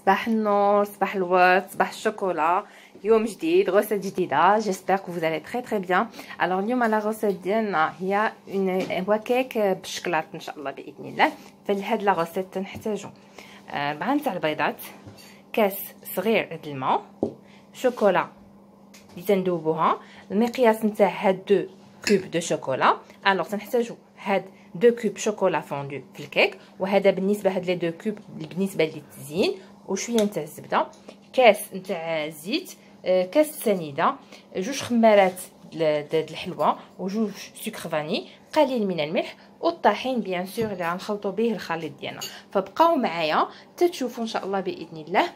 صباح النور، صباح الورد، صباح الشوكولا. يوم جديد، غوسيت جديده. جيسبر كو فوز الي تري بيان. الوغ اليوم على غوسيت ديالنا هي هو كيك بالشكلاط ان شاء الله باذن الله. فلهاد لا غوسيت تنحتاجو 4 نتاع البيضات، كاس صغير د الماء، شوكولا اللي تندوبوها. المقياس نتاع هاد 2 كوب دو شوكولا. الوغ تنحتاجو هاد 2 كوب شوكولا فوندو في الكيك، وهذا بالنسبه هاد لي 2 كوب بالنسبه للتزيين، وشويه نتاع الزبده، كاس نتاع الزيت، كاس سنيده، 2 خمارات د الحلوى، و2 سكر فاني، قليل من الملح، والطحين بيان سور اللي غنخلطوا به الخليط ديالنا. فبقاو معايا تتشوفوا ان شاء الله باذن الله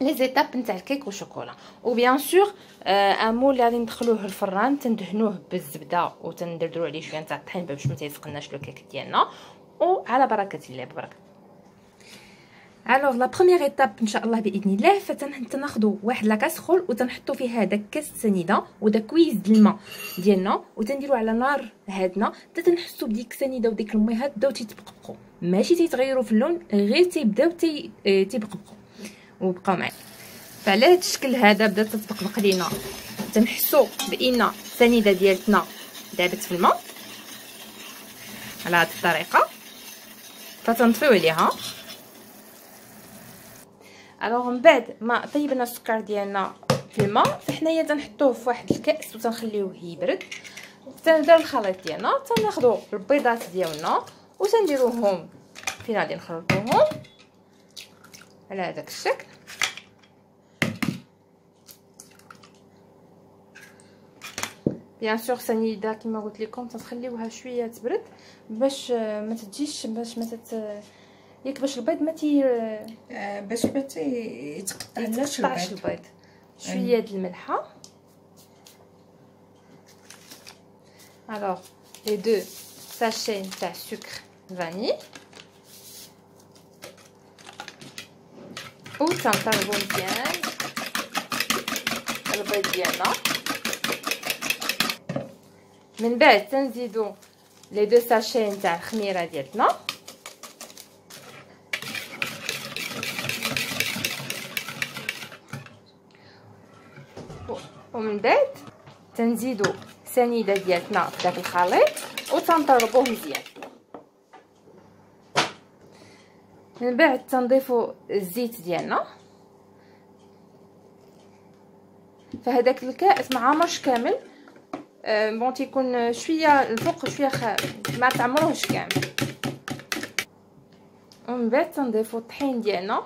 لي زيتاب نتاع الكيك والشوكولا. وبيان سور ان مول اللي غادي ندخلوه الفران تندهنوه بالزبده وتندردروا عليه شويه نتاع الطحين باش ما تيسقناش لو كيك ديالنا. وعلى بركه الله ببركه. الوغ لا بروميير ايتاب ان شاء الله باذن الله، فتناخذوا واحد لا كاسرول وتنحطوا فيها داك كاس السنيده وداك كويس د الماء ديالنا، وتنديروا على نار هادنه حتى تنحسوا بديك السنيده وديك المياه بداو تيتبقبقوا، ماشي تيتغيروا في اللون، غير تيبداو تيبقبقوا. وبقاو معايا. فعلى هذا الشكل هذا بدات تطبقبق لينا، تنحسوا بان السنيده ديالتنا دابت في الماء على هذه الطريقه، فتنطفيو عليها. الوغ من بعد ما طيبنا السكر ديالنا في الماء، فحنايا تنحطوه في واحد الكاس وتنخليوه يبرد. تنديرو الخليط ديالنا، تناخذوا البيضات ديالنا وتنديروهم فين غادي نخلطوهم على هذاك الشكل. بيان سور سنيده كما قلت لكم تنخليوها شويه تبرد باش ما تجيش، باش ما ياك باش البيض ما باش ما يتقطعش البيض. شويه د الملحه. الوغ لي 2 ساشي تاع سكر فاني، و تنطربو مزيان البيض ديالنا. من بعد تنزيدو لي 2 ساشي نتاع الخميره ديالنا، ومن بعد تنزيدو سنيده ديالتنا في داك الخليط وتنطربوه مزيان. من بعد تنضيفو الزيت ديالنا، فهداك الكاس ما عامرش كامل، بون تيكون شويه الفوق شويه ما تعمروهش كامل. ومن بعد تنضيفو الطحين ديالنا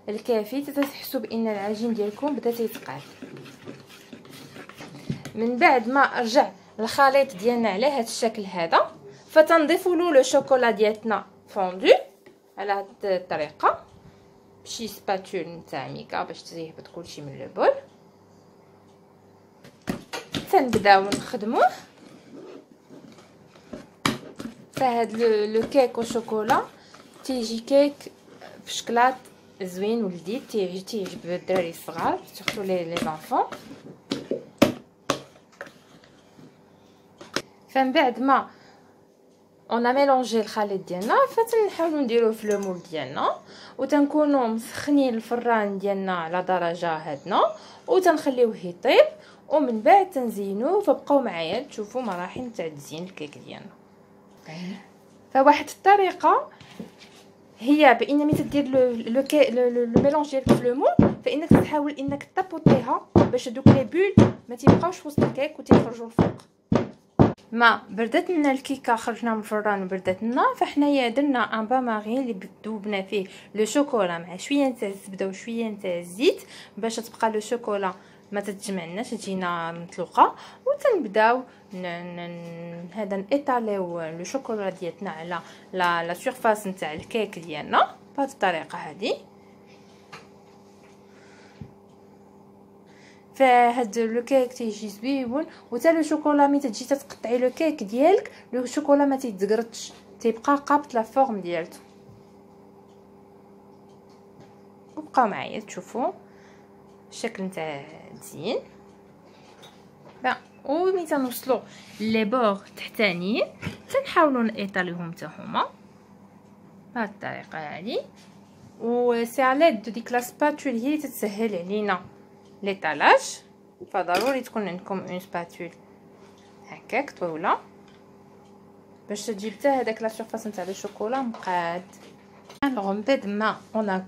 الكافي تتحسوا بان العجين ديالكم بدا تيتقال. من بعد ما رجع الخليط ديالنا على هذا الشكل هذا، فتنضيفوا له لو شوكولا ديالتنا فوندو على هذه الطريقه بشي سباتول نتاع ميكا باش تيهبط كلشي من لو بول. تنبداو نخدموه. فهاد لو كيك والشوكولا تيجي كيك بشكلاط زوين ولذيذ، تيعجب الدراري الصغار سورتو لي زانفون. فمن بعد ما اون ميلونجي الخليط ديالنا، فتنحاولوا نديروه في لو مول ديالنا، وتنكونوا مسخنين الفران ديالنا على درجه هادنا، وتنخليوه يطيب. ومن بعد تنزينوه. فبقاو معايا تشوفوا مراحل تاع تزيين الكيك ديالنا. فواحد الطريقه هي بان ملي تدير لو ميلونج ديالك في لو مول، فانك تحاول انك تطبطيها باش دوك لي بول ما تيبقاوش في وسط الكيك وتيخرجوا الفوق. ما بردت لنا الكيكه، خرجنا من الفران وبردت لنا، فحنايا درنا ان با مارين اللي ذوبنا فيه لو شوكولا مع شويه نتاع الزبده وشويه نتاع الزيت باش تبقى لو شوكولا ما تتجمعناش تجينا مطلوقه. وتنبداو هذا نيطاليو لو شوكولا ديالنا على لا سيرفاس نتاع الكيك ديالنا بهذه الطريقه هذه. فهاد لو كيك تيجي زويون، وتا لو شوكولا ملي تجي تقطعي لو كيك ديالك لو شوكولا ما تيتزقرطش، تيبقى قابط لا فورم ديالته. وبقاو معايا تشوفوا الشكل نتاع التزيين. وملي تنوصلوا لي بور تحتانيين تنحاولوا نيطاليوهم حتى هما بهذه الطريقه هذه. و سي على ديك لا سباتول هي اللي تتسهل علينا ليطالاج. فضروري تكون عندكم اون سباتول هكاك طويله باش تجيب حتى هذاك لا سيرفاس نتاع لو شوكولا مقاد. الوغ من بعد ما انا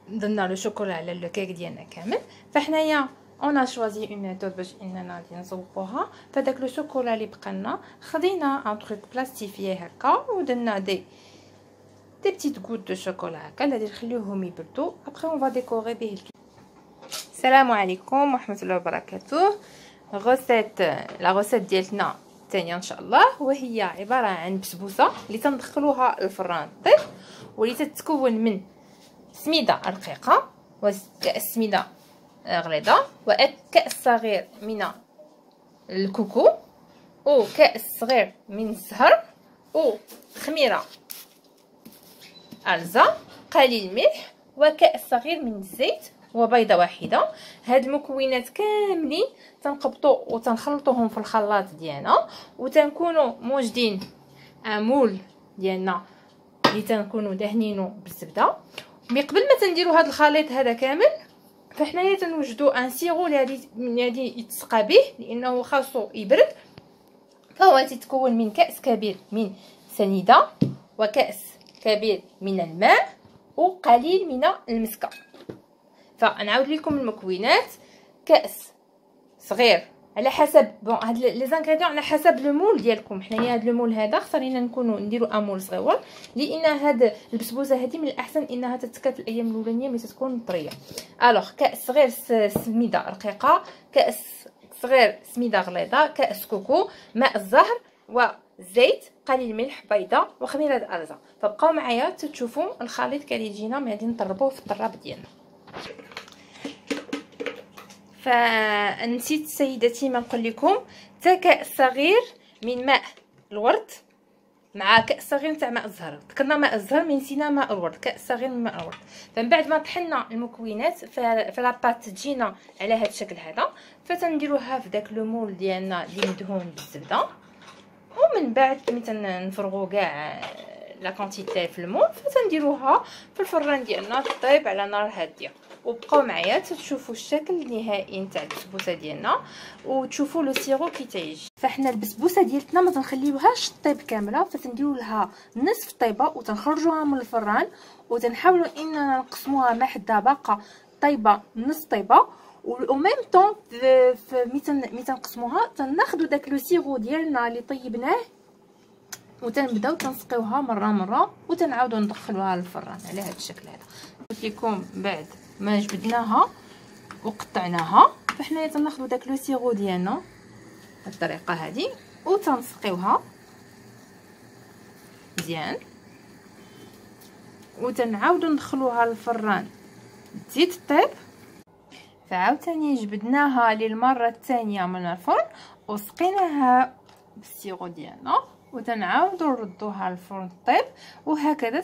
درنا لو شوكولا على لو كيك ديالنا كامل، فحنايا اون شوازي اون ميثود باش اننا نزوقوها. فداك لو شوكولا اللي بقالنا خدينا ان تروك بلاستيفيي هكا ودرنا دي بتيت غوت دو شوكولا هكا اللي نخليوهم يبردوا. ابري اون فا ديكوري به الكيك. السلام عليكم ورحمه الله وبركاته. غوسيت لا غوسيت ديالنا الثانيه ان شاء الله، وهي عباره عن بسبوسه اللي تندخلوها الفران طيب، واللي تتكون من سميده رقيقه وكاس سميده غليظه وكاس صغير من الكوكو وكاس صغير من الزهر وخميره ارزه قليل ملح وكاس صغير من الزيت وبيضه واحده. هاد المكونات كاملين تنقبطوا وتنخلطوهم في الخلاط ديالنا، وتنكونوا موجدين مول ديالنا اللي تنكونوا دهنينو بالزبده. مي قبل ما تنديروا هاد الخليط هذا كامل، فحنايا تنوجدوا ان سيرو اللي غادي يتسقى به لانه خاصو يبرد. فهو تتكون من كاس كبير من سنيده وكاس كبير من الماء وقليل من المسكه. فنعاود لكم المكونات: كاس صغير على حسب هاد لي زانغريديون على حسب لو مول ديالكم. حنايا هاد لو مول هذا اختارينا نكونوا نديروا مول صغيور، لان هاد البسبوسه هذه من الاحسن انها تتكل في الايام الاولانيه ملي تكون طريه. الوغ كاس صغير سميده رقيقه، كاس صغير سميده غليظه، كاس كوكو، ماء الزهر وزيت قليل ملح بيضه وخميره ارزه. فبقاو معايا تشوفوا الخليط كي يجينا غادي نطربوه في الطراب ديالنا. فنسيت سيدتي ما نقول لكم حتى كاس صغير من ماء الورد مع كاس صغير تاع ماء الزهر. ذكرنا ماء الزهر من نسينا ماء الورد، كاس صغير من ماء الورد. فمن بعد ما طحنا المكونات فلاباط تجينا على هذا الشكل هذا، فتنديروها في داك لو مول ديالنا اللي مدهون بالزبده. ومن بعد ملي تنفرغوا كاع لا كونتيتي في المول فتنديروها في الفران ديالنا طيب على نار هاديه. وبقاو معايا تشوفوا الشكل النهائي نتاع البسبوسه ديالنا وتشوفوا لو سيرو كي تيجي. فاحنا البسبوسه ديالتنا ما تنخليوهاش طيب كامله، فتنديروا لها نصف طيبه وتنخرجوها من الفران وتنحاولوا اننا نقسموها ما حدا باقا طيبه نص طيبه. و ميم طون مي تنقسموها تناخذوا داك لو سيرو ديالنا اللي طيبناه وتنبداو تنسقيوها مره وتنعاودوا ندخلوها للفران على هذا الشكل هذا. قلت لكم بعد ما جبدناها وقطعناها فحنا تناخذوا داك لو سيرو ديالنا بالطريقه هذه وتنسقيوها مزيان وتنعاودوا ندخلوها للفران تزيد طيب. فعاوتاني جبدناها للمره الثانيه من الفرن وسقيناها بالسيرو ديالنا وتنعاودوا نردوها للفرن طيب. وهكذا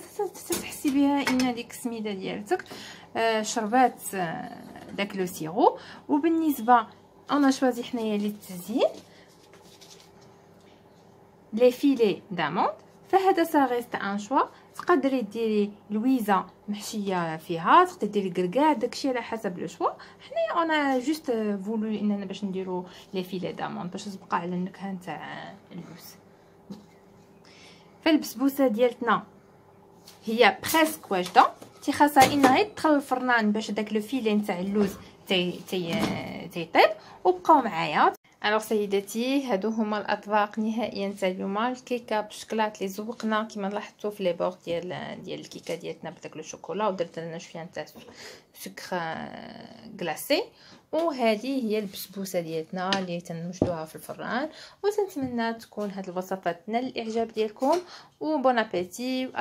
تحسي بها ان ديك السميده ديالتك شربات داك لو سيرو. وبالنسبه انا شوازي حنايا للتزيين لي فيلي داموند، فهذا سا ريست ان شوا. تقدري ديري لويزه محشيه فيها، تقدري ديري كركاع، داكشي على حسب لو شوا. حنايا انا جوست فولو اننا باش نديرو لي فيلي داموند باش تبقى على النكهه نتاع اللوز. فالبسبوسه ديالتنا هي بريسك واجده، خاصها انها غير تدخل الفران باش داك لو فيلي نتاع اللوز تيطيب. وبقاو معايا. الوغ سيداتي هادو هما الاطباق نهائيا تاع اليوم. الكيكه بالشكلاط اللي زوقنا كما لاحظتوا في لي بور ديال الكيكه ديالتنا بداك لو شوكولا، ودرت لنا شويه نتاع سكر غلاسي. وهذه هي البسبوسه ديالتنا اللي تنوجدوها في الفران. وتنتمنى تكون هاد الوصفات تنال الاعجاب ديالكم وبون ابيتي و